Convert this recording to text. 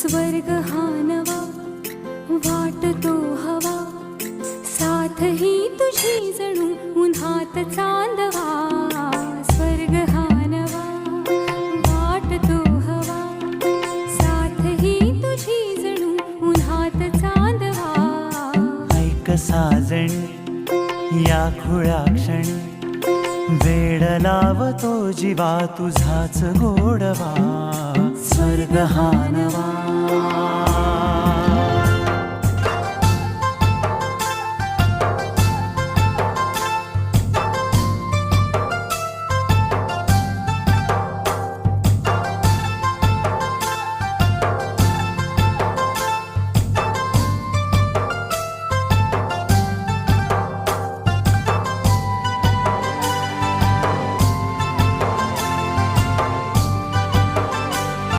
स्वर्ग हा नवा वाटतो हवा, साथ ही तुझी जणू उन्हात चांदवा. स्वर्ग हा नवा वाटतो हवा, साथ ही तुझी जणू उन्हात चांदवा. ऐक साजणी या खुळ्या क्षणी, वेड लावतो जीवा तुझाच गोडवा. स्वर्ग हा नवा